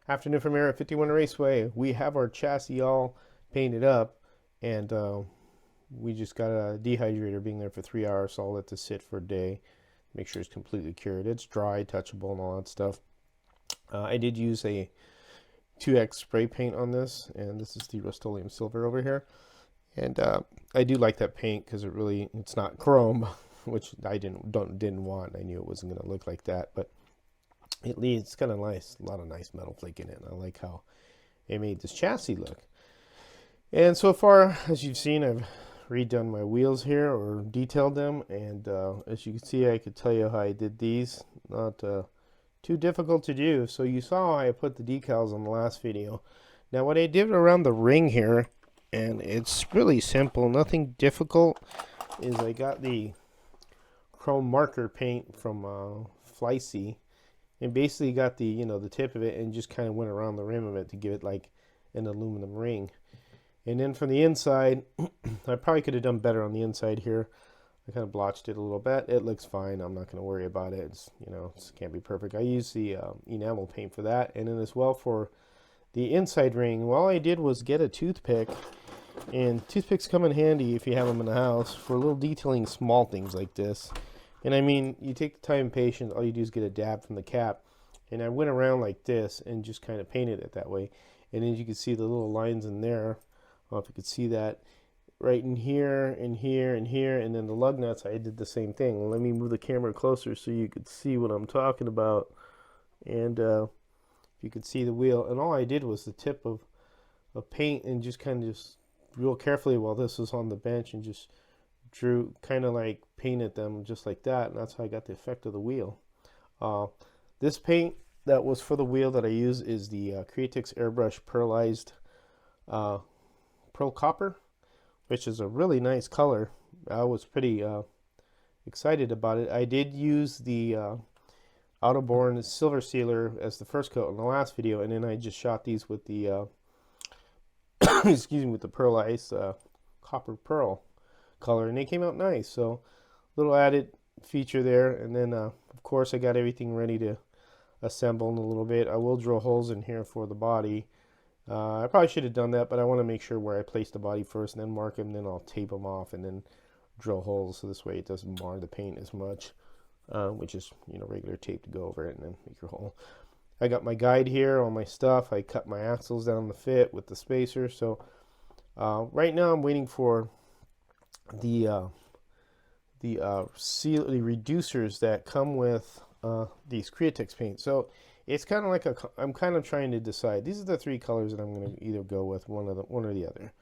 Afternoon from here at 51 Raceway. We have our chassis all painted up, and we just got a dehydrator being there for 3 hours, so I'll let this sit for a day, make sure it's completely cured. It's dry, touchable, and all that stuff. I did use a 2X spray paint on this, and this is the Rust-Oleum Silver over here. And I do like that paint because it's not chrome, which I didn't want. I knew it wasn't going to look like that, but it's got a lot of nice metal flake in it. And I like how it made this chassis look. And so far, as you've seen, I've redone my wheels here, or detailed them. And as you can see, I could tell you how I did these. Not too difficult to do. So you saw I put the decals on the last video. Now what I did around the ring here, and it's really simple, nothing difficult, is I got the chrome marker paint from Fleicy, and basically got the tip of it and just kind of went around the rim of it to give it like an aluminum ring. And then from the inside, I probably could have done better on the inside here. I kind of blotched it a little bit. It looks fine. I'm not going to worry about it. It can't be perfect. I use the enamel paint for that. And then as well for the inside ring, all I did was get a toothpick. And toothpicks come in handy if you have them in the house for a little detailing small things like this. And I mean, you take the time and patience, all you do is get a dab from the cap. And I went around like this and just kind of painted it that way. And as you can see the little lines in there, I don't know if you could see that, right in here, and here, and here, and then the lug nuts, I did the same thing. Well, let me move the camera closer so you could see what I'm talking about. And you could see the wheel. And all I did was the tip of paint and just kind of real carefully while this was on the bench and just drew, kind of like painted them just like that, and that's how I got the effect of the wheel. This paint that was for the wheel that I use is the Creatix Airbrush Pearlized Pearl Copper, which is a really nice color. I was pretty excited about it. I did use the Autoborn Silver Sealer as the first coat in the last video, and then I just shot these with the excuse me, with the Pearlized Copper Pearl color, and they came out nice. So little added feature there. And then of course I got everything ready to assemble in a little bit. I will drill holes in here for the body. I probably should have done that, but I want to make sure where I place the body first and then mark them, then I'll tape them off and then drill holes, so this way it doesn't mar the paint as much, which is regular tape to go over it and then make your hole. I got my guide here, all my stuff. I cut my axles down the fit with the spacer. So right now I'm waiting for the reducers that come with these Creatix paint. So it's kind of like I'm kind of trying to decide. These are the three colors that I'm going to either go with, one or the other,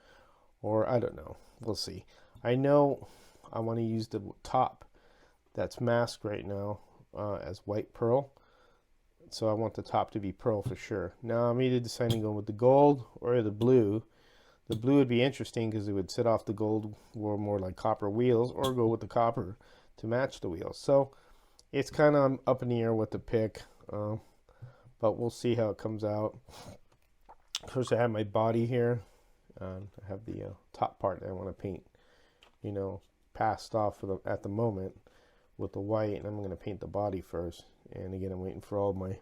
or I don't know. We'll see. I know I want to use the top that's masked right now as white pearl. So I want the top to be pearl for sure. Now I'm either deciding to go with the gold or the blue. The blue would be interesting because it would set off the gold more like copper wheels, or go with the copper to match the wheels. So it's kind of up in the air what to pick, but we'll see how it comes out. Of course, I have my body here. I have the top part that I want to paint, passed off at the moment with the white, and I'm going to paint the body first. And again, I'm waiting for all my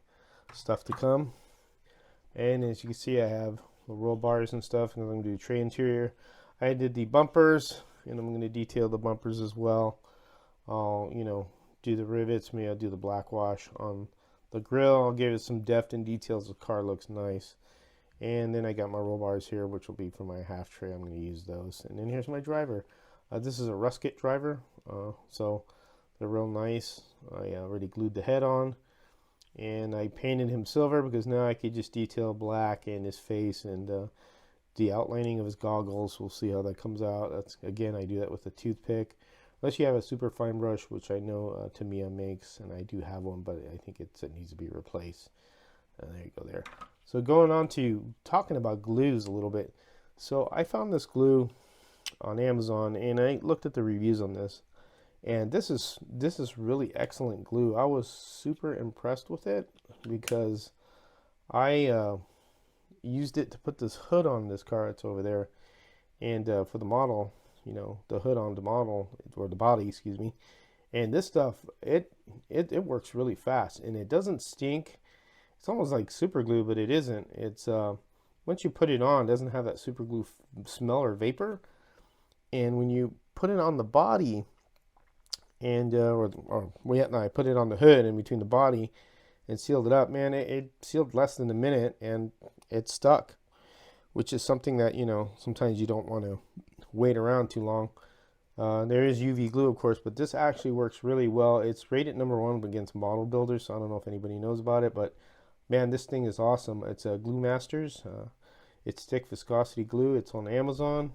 stuff to come. And as you can see, I have the roll bars and stuff, and I'm going to do tray interior. I did the bumpers, and I'm going to detail the bumpers as well. I'll do the rivets. Maybe I'll do the black wash on the grill. I'll give it some depth and details. The car looks nice. And then I got my roll bars here, which will be for my half tray. I'm going to use those. And then here's my driver. This is a Rusket driver, so they're real nice. I already glued the head on, and I painted him silver because now I could just detail black in his face and the outlining of his goggles. We'll see how that comes out. That's, again, I do that with a toothpick, unless you have a super fine brush, which I know Tamiya makes, and I do have one, but I think it needs to be replaced. There you go there. So going on to talking about glues a little bit. So I found this glue on Amazon, and I looked at the reviews on this. And this is really excellent glue. I was super impressed with it because I used it to put this hood on this car. It's over there, and for the model, the hood on the model, or the body, excuse me. And this stuff, it works really fast, and it doesn't stink. it's almost like super glue, but it isn't. It's once you put it on, it doesn't have that super glue smell or vapor. And when you put it on the body, and I put it on the hood in between the body and sealed it up, man, it sealed less than a minute and it stuck, which is something that, you know, sometimes you don't want to wait around too long. There is UV glue, of course, but this actually works really well. It's rated #1 against model builders, so I don't know if anybody knows about it, but man, this thing is awesome. It's a Glue Masters. It's thick viscosity glue. It's on Amazon.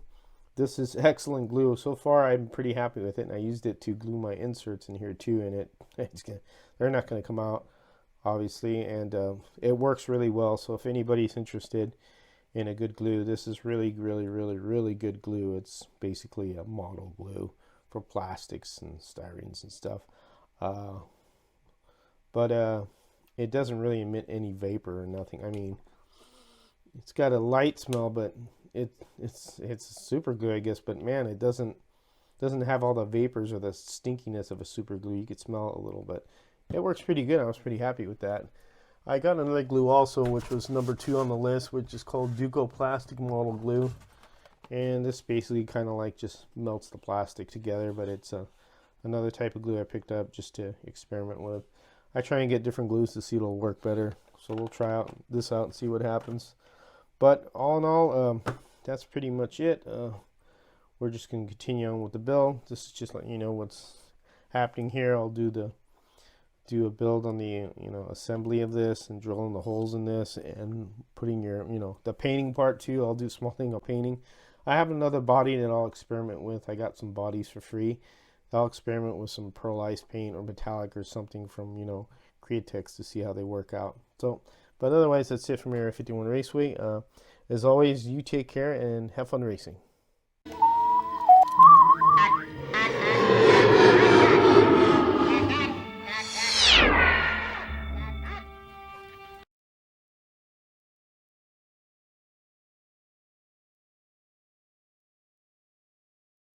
This is excellent glue. So far, I'm pretty happy with it, and I used it to glue my inserts in here too, and they're not going to come out, obviously, and it works really well. So if anybody's interested in a good glue, this is really, really, really, really good glue. It's basically a model glue for plastics and styrenes and stuff. But it doesn't really emit any vapor or nothing. I mean, it's got a light smell, but it's super glue, I guess. But man, it doesn't have all the vapors or the stinkiness of a super glue. You could smell it a little bit. It works pretty good. I was pretty happy with that. I got another glue also, which was #2 on the list, which is called Duco plastic model glue. And this basically kind of like just melts the plastic together, but it's another type of glue I picked up just to experiment with. I try and get different glues to see it'll work better. So we'll try this out and see what happens. But all in all, that's pretty much it. We're just going to continue on with the build. This is just letting you know what's happening here. I'll do a build on the assembly of this and drilling the holes in this and putting your the painting part too. I'll do a small thing of painting. I have another body that I'll experiment with. I got some bodies for free. I'll experiment with some pearlized paint or metallic or something from Createx to see how they work out. So, but otherwise that's it from Area 51 Raceway. As always, you take care and have fun racing.